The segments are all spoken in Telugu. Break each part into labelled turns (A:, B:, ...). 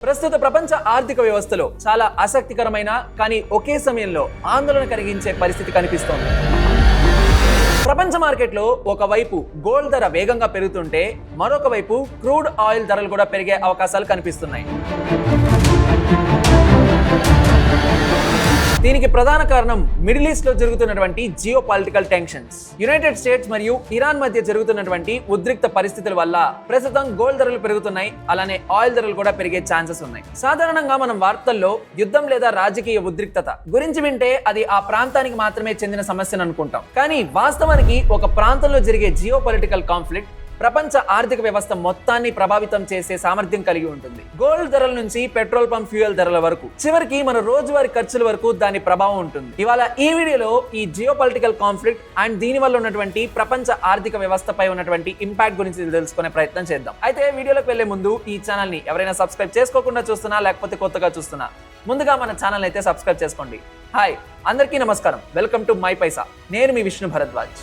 A: ప్రస్తుత ప్రపంచ ఆర్థిక వ్యవస్థలో చాలా ఆసక్తికరమైన కానీ ఒకే సమయంలో ఆందోళన కలిగించే పరిస్థితి కనిపిస్తోంది. ప్రపంచ మార్కెట్లో ఒకవైపు గోల్డ్ ధర వేగంగా పెరుగుతుంటే మరొక వైపు క్రూడ్ ఆయిల్ ధరలు కూడా పెరిగే అవకాశాలు కనిపిస్తున్నాయి. దీనికి ప్రధాన కారణం మిడిల్ ఈస్ట్ లో జరుగుతున్నటువంటి geo political tensions. United states మరియు ఇరాన్ మధ్య జరుగుతున్నటువంటి ఉద్రిక్త పరిస్థితుల వల్ల ప్రస్తుతం గోల్డ్ ధరలు పెరుగుతున్నాయి, అలానే ఆయిల్ ధరలు కూడా పెరిగే ఛాన్సెస్ ఉన్నాయి. సాధారణంగా మనం వార్తల్లో యుద్ధం లేదా రాజకీయ ఉద్రిక్తత గురించి వింటే అది ఆ ప్రాంతానికి మాత్రమే చెందిన సమస్యను అనుకుంటాం. కానీ వాస్తవానికి ఒక ప్రాంతంలో జరిగే జియో పొలిటికల్ కాన్ఫ్లిక్ట్ ప్రపంచ ఆర్థిక వ్యవస్థ మొత్తాన్ని ప్రభావితం చేసే సామర్థ్యం కలిగి ఉంటుంది. గోల్డ్ ధరల నుంచి పెట్రోల్ పంప్ ఫ్యూయల్ ధరల వరకు చివరికి మన రోజువారీ ఖర్చుల వరకు దాని ప్రభావం ఉంటుంది. ఇవాళ ఈ వీడియోలో ఈ జియో పొలిటికల్ కాన్ఫ్లిక్ట్ అండ్ దీని వల్ల ఉన్నటువంటి ప్రపంచ ఆర్థిక వ్యవస్థపై ఉన్నటువంటి ఇంపాక్ట్ గురించి తెలుసుకునే ప్రయత్నం చేద్దాం. అయితే వీడియోలోకి వెళ్లే ముందు ఈ ఛానల్ ని ఎవరైనా సబ్స్క్రైబ్ చేసుకోకుండా చూస్తున్నా లేకపోతే కొత్తగా చూస్తున్నా ముందుగా మన ఛానల్ అయితే సబ్స్క్రైబ్ చేసుకోండి. హాయ్ అందరికీ నమస్కారం, వెల్కమ్ టు మై పైసా. నేను మీ విష్ణు భరద్వాజ్.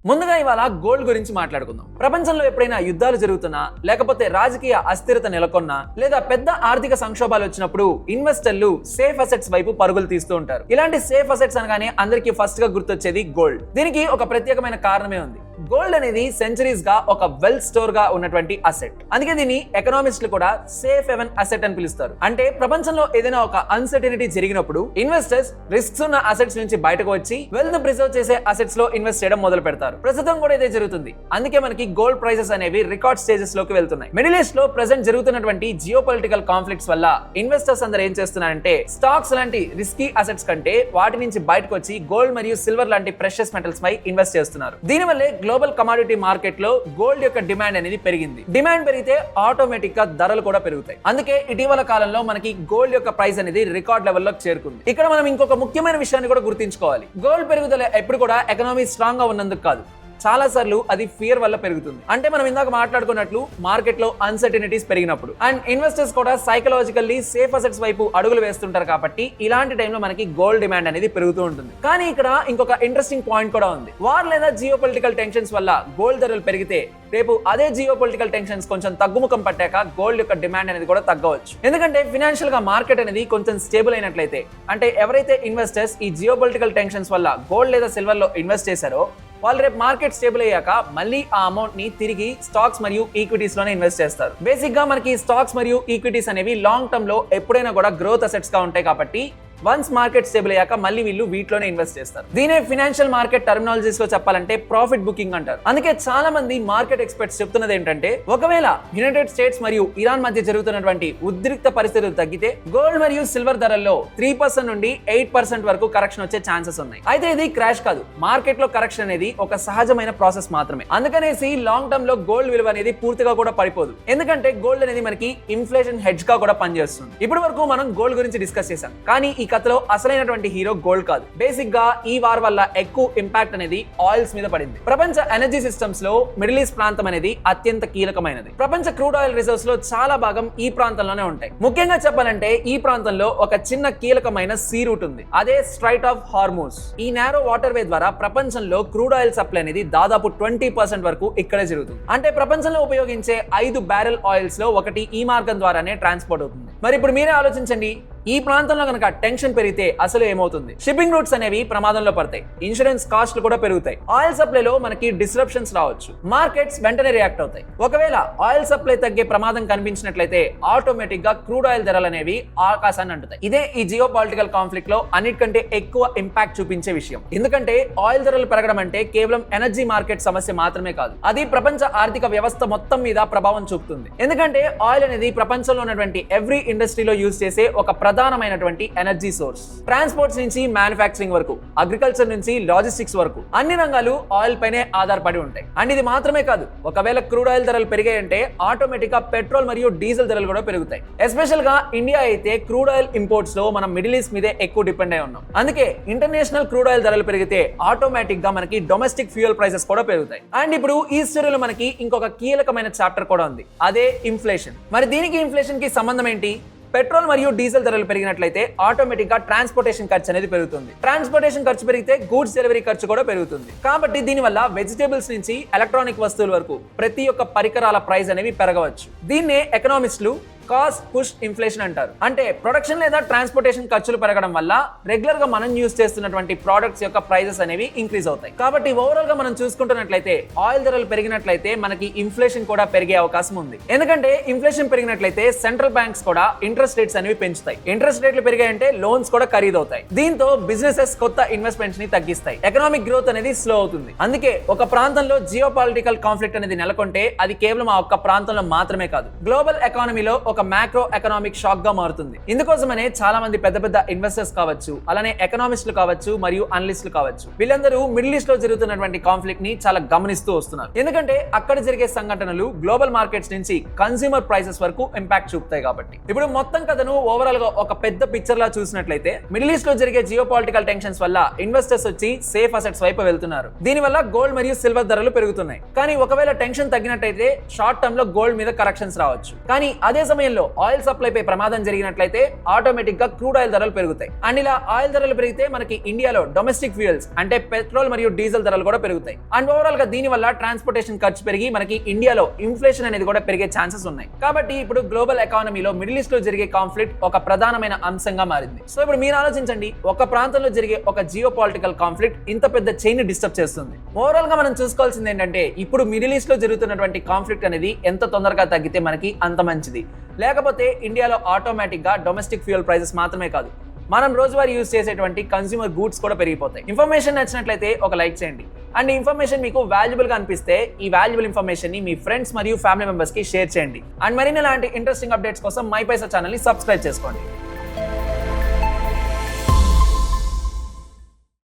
A: ముందుగా ఇవాళ గోల్డ్ గురించి మాట్లాడుకుందాం. ప్రపంచంలో ఎప్పుడైనా యుద్ధాలు జరుగుతున్నా, లేకపోతే రాజకీయ అస్థిరత నెలకొన్నా, లేదా పెద్ద ఆర్థిక సంక్షోభాలు వచ్చినప్పుడు ఇన్వెస్టర్లు సేఫ్ అసెట్స్ వైపు పరుగులు తీస్తూ ఉంటారు. ఇలాంటి సేఫ్ అసెట్స్ అనగానే అందరికీ ఫస్ట్ గా గుర్తొచ్చేది గోల్డ్. దీనికి ఒక ప్రత్యేకమైన కారణమే ఉంది. గోల్డ్ అనేది సెంచరీస్ గా ఒక వెల్ స్టోర్ గా ఉన్నటువంటి అసెట్. అందుకే దీన్ని ఎకనామిస్టులు కూడా సేఫ్ హెవెన్ అసెట్ అని పిలుస్తారు. అంటే ప్రపంచంలో ఏదైనా ఒక అన్సర్టనిటీ జరిగినప్పుడు ఇన్వెస్టర్స్ రిస్క్స్ ఉన్న అసెట్స్ నుంచి బయటకు వచ్చి వెల్త్ ప్రిజర్వ్ చేసే అసెట్స్ లో ఇన్వెస్ట్ చేయడం మొదలు పెడతారు. ప్రస్తుతం కూడా ఇదే జరుగుతుంది. అందుకే మనకి గోల్డ్ ప్రైసెస్ అనేవి రికార్డ్ స్టేజెస్ లోకి వెళ్తున్నాయి. మిడిల్ ఈస్ట్ లో ప్రెసెంట్ జరుగుతున్నటువంటి జియో పొలిటికల్ కాన్ఫ్లిక్ట్స్ వల్ల ఇన్వెస్టర్స్ అందరూ ఏం చేస్తున్నారంటే స్టాక్స్ లాంటి రిస్కీ అసెట్స్ కంటే వాటి నుంచి బయటకు వచ్చి గోల్డ్ మరియు సిల్వర్ లాంటి ప్రెషియస్ మెటల్స్ పై ఇన్వెస్ట్ చేస్తున్నారు. దీనివల్లే గ్లోబల్ కమోడిటీ మార్కెట్ లో గోల్డ్ యొక్క డిమాండ్ అనేది పెరిగింది. డిమాండ్ పెరిగితే ఆటోమేటిక్ గా ధరలు కూడా పెరుగుతాయి. అందుకే ఇటీవల కాలంలో మనకి గోల్డ్ యొక్క ప్రైస్ అనేది రికార్డ్ లెవెల్లోకి చేరుకుంది. ఇక్కడ మనం ఇంకొక ముఖ్యమైన విషయాన్ని కూడా గుర్తుంచుకోవాలి. గోల్డ్ పెరుగుదల ఎప్పుడు కూడా ఎకనామీ స్ట్రాంగ్ గా ఉన్నందుకు కాదు, చాలా సార్లు అది ఫియర్ వల్ల పెరుగుతుంది. అంటే మనం ఇందాక మాట్లాడుకున్నట్లు మార్కెట్ లో అన్సర్టనిటీస్ పెరిగినప్పుడు అండ్ ఇన్వెస్టర్స్ కూడా సైకలాజికల్లీ సేఫ్ అసెట్స్ వైపు అడుగులు వేస్తుంటారు. కాబట్టి ఇలాంటి టైంలో మనకి గోల్డ్ డిమాండ్ అనేది పెరుగుతూ ఉంటుంది. కానీ ఇక్కడ ఇంకొక ఇంట్రెస్టింగ్ పాయింట్ కూడా ఉంది. వార్ లేదా జియో పొలిటికల్ టెన్షన్స్ వల్ల గోల్డ్ ధరలు పెరిగితే రేపు అదే జియో పొలిటికల్ టెన్షన్స్ కొంచెం తగ్గుముఖం పట్టాక గోల్డ్ యొక్క డిమాండ్ అనేది కూడా తగ్గవచ్చు. ఎందుకంటే ఫినాన్షియల్ గా మార్కెట్ అనేది కొంచెం స్టేబుల్ అయినట్లయితే, అంటే ఎవరైతే ఇన్వెస్టర్స్ ఈ జియో పొలిటికల్ టెన్షన్స్ వల్ల గోల్డ్ లేదా సిల్వర్ లో ఇన్వెస్ట్ చేశారో వాళ్ళు రేపు మార్కెట్ స్టేబుల్ అయ్యాక మళ్ళీ ఆ అమౌంట్ ని తిరిగి స్టాక్స్ మరియు ఈక్విటీస్ లోనే ఇన్వెస్ట్ చేస్తారు. బేసిక్ గా మనకి స్టాక్స్ మరియు ఈక్విటీస్ అనేవి లాంగ్ టర్మ్ లో ఎప్పుడైనా కూడా గ్రోత్ అసెట్స్ గా ఉంటాయి. కాబట్టి వన్స్ మార్కెట్ స్టేబుల్ అయ్యాక మళ్ళీ వీళ్ళు వీటిలోనే ఇన్వెస్ట్ చేస్తారు. దీనే ఫినాన్షియల్ మార్కెట్ టర్మినాలజీస్ లో చెప్పాలంటే ప్రాఫిట్ బుకింగ్ అంటారు. అందుకే చాలా మంది మార్కెట్ ఎక్స్పర్ట్స్ చెప్తున్నది ఏంటంటే ఒకవేళ యునైటెడ్ స్టేట్స్ మరియు ఇరాన్ మధ్య జరుగుతున్నటువంటి ఉద్రిక్త పరిస్థితులు తగ్గితే గోల్డ్ మరియు సిల్వర్ ధరల్లో 3% నుండి 8% వరకు కరెక్షన్ వచ్చే ఛాన్సెస్ ఉన్నాయి. అయితే ఇది క్రాష్ కాదు, మార్కెట్ లో కరెక్షన్ అనేది ఒక సహజమైన ప్రాసెస్ మాత్రమే. అందుకనేసి లాంగ్ టర్మ్ లో గోల్డ్ విలువ అనేది పూర్తిగా కూడా పడిపోదు. ఎందుకంటే గోల్డ్ అనేది మనకి ఇన్ఫ్లేషన్ హెడ్జ్ గా కూడా పనిచేస్తుంది. ఇప్పటి వరకు మనం గోల్డ్ గురించి డిస్కస్ చేసాం, కానీ ఈ కథలో అసలైనటువంటి హీరో గోల్డ్ కాదు. బేసిక్ గా ఈ వార్ వల్ల ఎక్కువ ఇంపాక్ట్ అనేది ఆయిల్స్ మీద పడింది. ప్రపంచ ఎనర్జీ సిస్టమ్స్ లో మిడిల్ ఈస్ట్ ప్రాంతం అనేది అత్యంత కీలకమైనది. ప్రపంచ క్రూడ్ ఆయిల్ రిజర్వ్స్ లో చాలా భాగం ఈ ప్రాంతంలోనే ఉంటాయి. ముఖ్యంగా చెప్పాలంటే ఈ ప్రాంతంలో ఒక చిన్న కీలకమైన సీ రూట్ ఉంది, అదే స్ట్రైట్ ఆఫ్ హార్మూజ్. ఈ నారో వాటర్ వే ద్వారా ప్రపంచంలో క్రూడ్ ఆయిల్ సప్లై అనేది దాదాపు 20% వరకు ఇక్కడే జరుగుతుంది. అంటే ప్రపంచంలో ఉపయోగించే 5 బ్యారెల్ ఆయిల్స్ లో ఒకటి ఈ మార్గం ద్వారానే ట్రాన్స్పోర్ట్ అవుతుంది. మరి ఇప్పుడు మీరే ఆలోచించండి, ఈ ప్రాంతంలో కనుక టెన్షన్ పెరిగితే అసలు ఏమవుతుంది? షిప్పింగ్ రూట్స్ అనేవి ప్రమాదంలో పడతాయి, ఇన్సూరెన్స్ కాస్ట్లు కూడా పెరుగుతాయి, ఆయిల్ సప్లైలో మనకి డిస్రప్షన్స్ రావచ్చు, మార్కెట్స్ వెంటనే రియాక్ట్ అవుతాయి. ఒకవేళ ఆయిల్ సప్లై తగ్గే ప్రమాదం కనిపించినట్లయితే ఆటోమేటిక్ గా క్రూడ్ ఆయిల్ ధరలు అనేవి ఆకాశాన్ని అంటుతాయి. ఇదే ఈ జియో పొలిటికల్ కాన్ఫ్లిక్ట్ లో అన్నిటికంటే ఎక్కువ ఇంపాక్ట్ చూపించే విషయం. ఎందుకంటే ఆయిల్ ధరలు పెరగడం అంటే కేవలం ఎనర్జీ మార్కెట్ సమస్య మాత్రమే కాదు, అది ప్రపంచ ఆర్థిక వ్యవస్థ మొత్తం మీద ప్రభావం చూపుతుంది. ఎందుకంటే ఆయిల్ అనేది ప్రపంచంలో ఉన్నటువంటి ఎవ్రీ ఇండస్ట్రీలో యూజ్ చేసే ఒక ప్రధానమైనటువంటి ఎనర్జీ సోర్స్. ట్రాన్స్పోర్ట్స్ నుంచి మ్యానుఫ్యాక్చరింగ్ వరకు, అగ్రికల్చర్ నుంచి లాజిస్టిక్స్ వరకు అన్ని రంగాలు ఆయిల్ పైనే ఆధారపడి ఉంటాయి. అండ్ ఇది మాత్రమే కాదు, ఒకవేళ క్రూడ్ ఆయిల్ ధరలు పెరిగాయంటే ఆటోమేటిక్ గా పెట్రోల్ మరియు డీజిల్ ధరలు కూడా పెరుగుతాయి. ఎస్పెషల్ గా ఇండియా అయితే క్రూడ్ ఆయిల్ ఇంపోర్ట్స్ లో మనం మిడిల్ ఈస్ట్ మీదే ఎక్కువ డిపెండ్ అయి ఉన్నాం. అందుకే ఇంటర్నేషనల్ క్రూడ్ ఆయిల్ ధరలు పెరిగితే ఆటోమేటిక్ గా మనకి డొమెస్టిక్ ఫ్యూయల్ ప్రైసెస్ కూడా పెరుగుతాయి. అండ్ ఇప్పుడు ఈ స్టోరీలో మనకి ఇంకొక కీలకమైన చాప్టర్ కూడా ఉంది, అదే ఇన్ఫ్లేషన్. మరి దీనికి ఇన్ఫ్లేషన్ కి సంబంధం ఏంటి? పెట్రోల్ మరియు డీజిల్ ధరలు పెరిగినట్లయితే ఆటోమేటిక్ గా ట్రాన్స్పోర్టేషన్ ఖర్చు అనేది పెరుగుతుంది. ట్రాన్స్పోర్టేషన్ ఖర్చు పెరిగితే గూడ్స్ డెలివరీ ఖర్చు కూడా పెరుగుతుంది. కాబట్టి దీనివల్ల వెజిటేబుల్స్ నుంచి ఎలక్ట్రానిక్ వస్తువుల వరకు ప్రతి ఒక్క పరికరాల ప్రైస్ అనేవి పెరగవచ్చు. దీన్నే ఎకనామిస్టులు కాస్ట్ పుష్ ఇన్ఫ్లేషన్ అంటారు. అంటే ప్రొడక్షన్ లేదా ట్రాన్స్పోర్టేషన్ ఖర్చులు పెరగడం వల్ల రెగ్యులర్ గా మనం యూస్ చేస్తున్నటువంటి ప్రొడక్ట్స్ యొక్క ప్రైజెస్ అనేవి ఇంక్రీజ్ అవుతాయి. కాబట్టి ఓవరాల్ గా మనం చూసుకుంటున్నట్లయితే ఆయిల్ ధరలు పెరిగినట్లయితే మనకి ఇన్ఫ్లేషన్ కూడా పెరిగే అవకాశం ఉంది. ఎందుకంటే ఇన్ఫ్లేషన్ పెరిగినట్లయితే సెంట్రల్ బ్యాంక్స్ కూడా ఇంట్రెస్ట్ రేట్స్ అనేవి పెంచుతాయి. ఇంట్రెస్ట్ రేట్లు పెరిగాయంటే లోన్స్ కూడా ఖరీదవుతాయి. దీంతో బిజినెసెస్ కొత్త ఇన్వెస్ట్మెంట్స్ ని తగ్గిస్తాయి. ఎకనామిక్ గ్రోత్ అనేది స్లో అవుతుంది. అందుకే ఒక ప్రాంతంలో జియో పొలిటికల్ కాన్ఫ్లిక్ట్ అనేది నెలకొంటే అది కేవలం ఆ ఒక్క ప్రాంతంలో మాత్రమే కాదు, గ్లోబల్ ఎకానమీలో ఒక మ్యాక్రో ఎకనామిక్ షాక్ గా మారుతుంది. ఇందుకోసమనే చాలా మంది పెద్ద పెద్ద ఇన్వెస్టర్స్ కావచ్చు, అలానే ఎకనామిస్టులు కావచ్చు మరియు అనలిస్టులు కావచ్చు, వీళ్ళందరూ మిడిల్ ఈస్ట్ లో జరుగుతున్నటువంటి కాన్ఫ్లిక్ట్ ని చాలా గమనిస్తూ వస్తున్నారు. ఎందుకంటే అక్కడ జరిగే సంఘటనలు గ్లోబల్ మార్కెట్స్ నుంచి కన్స్యూమర్ ప్రైసెస్ వరకు ఇంపాక్ట్ చూపుతాయి. కాబట్టి ఇప్పుడు మొత్తం కథను ఓవరాల్ గా ఒక పెద్ద పిక్చర్ లా చూసినట్లయితే మిడిల్ ఈస్ట్ లో జరిగే జియో పొలిటికల్ టెన్షన్స్ వల్ల ఇన్వెస్టర్స్ వచ్చి సేఫ్ అసెట్స్ వైపు వెళ్తున్నారు. దీనివల్ల గోల్డ్ మరియు సిల్వర్ ధరలు పెరుగుతున్నాయి. కానీ ఒకవేళ టెన్షన్ తగ్గినట్లయితే షార్ట్ టర్మ్ లో గోల్డ్ మీద కరెక్షన్స్ రావచ్చు. కానీ అదే సమయంలో ఆయిల్ సప్లై పై ప్రమాదం జరిగినట్లయితే ఆటోమేటిక్ గా క్రూడ్ ఆయిల్ ధరలు పెరుగుతాయి. అండ్ ఇలా ఆయిల్ ధరలు పెరిగితే మనకి ఇండియాలో డొమెస్టిక్ ఫ్యూయల్స్ అంటే పెట్రోల్ మరియు డీజిల్ ధరలు కూడా పెరుగుతాయి. అండ్ ఓవరాల్ గా దీని వల్ల ట్రాన్స్పోర్టేషన్ ఖర్చు పెరిగి మనకి ఇండియాలో ఇన్ఫ్లేషన్ అనేది కూడా పెరిగే ఛాన్సెస్ ఉన్నాయి. కాబట్టి ఇప్పుడు గ్లోబల్ ఎకానమీలో మిడిల్ ఈస్ట్ లో జరిగే కాన్ఫ్లిక్ట్ ఒక ప్రధానమైన అంశంగా మారింది. సో ఇప్పుడు మీరు ఆలోచించండి, ఒక ప్రాంతంలో జరిగే ఒక జియో పొలిటికల్ కాన్ఫ్లిక్ట్ ఇంత పెద్ద చైన్ ని డిస్టర్బ్ చేస్తుంది. ఓవరాల్ గా మనం చూసుకోవాల్సింది ఏంటంటే ఇప్పుడు మిడిల్ ఈస్ట్ లో జరుగుతున్నటువంటి కాన్ఫ్లిక్ట్ అనేది ఎంత తొందరగా తగ్గితే మనకి అంత మంచిది. లేకపోతే ఇండియాలో ఆటోమేటిక్ గా డొమెస్టిక్ ఫ్యూయల్ ప్రైసెస్ మాత్రమే కాదు, మనం రోజువారీ యూజ్ చేసేటువంటి కన్స్యూమర్ గూడ్స్ కూడా పెరిగిపోతాయి. ఇన్ఫర్మేషన్ నచ్చినట్లయితే ఒక లైక్ చేయండి. అండ్ ఈ ఇన్ఫర్మేషన్ మీకు వాల్యుబుల్ గా అనిపిస్తే ఈ వాల్యుబుల్ ఇన్ఫర్మేషన్ ని మీ ఫ్రెండ్స్ మరియు ఫ్యామిలీ మెంబర్స్ కి షేర్ చేయండి. అండ్ మరిన్ని ఇలాంటి ఇంట్రెస్టింగ్ అప్డేట్స్ కోసం మై పైసా ఛానల్ ని సబ్స్క్రైబ్ చేసుకోండి.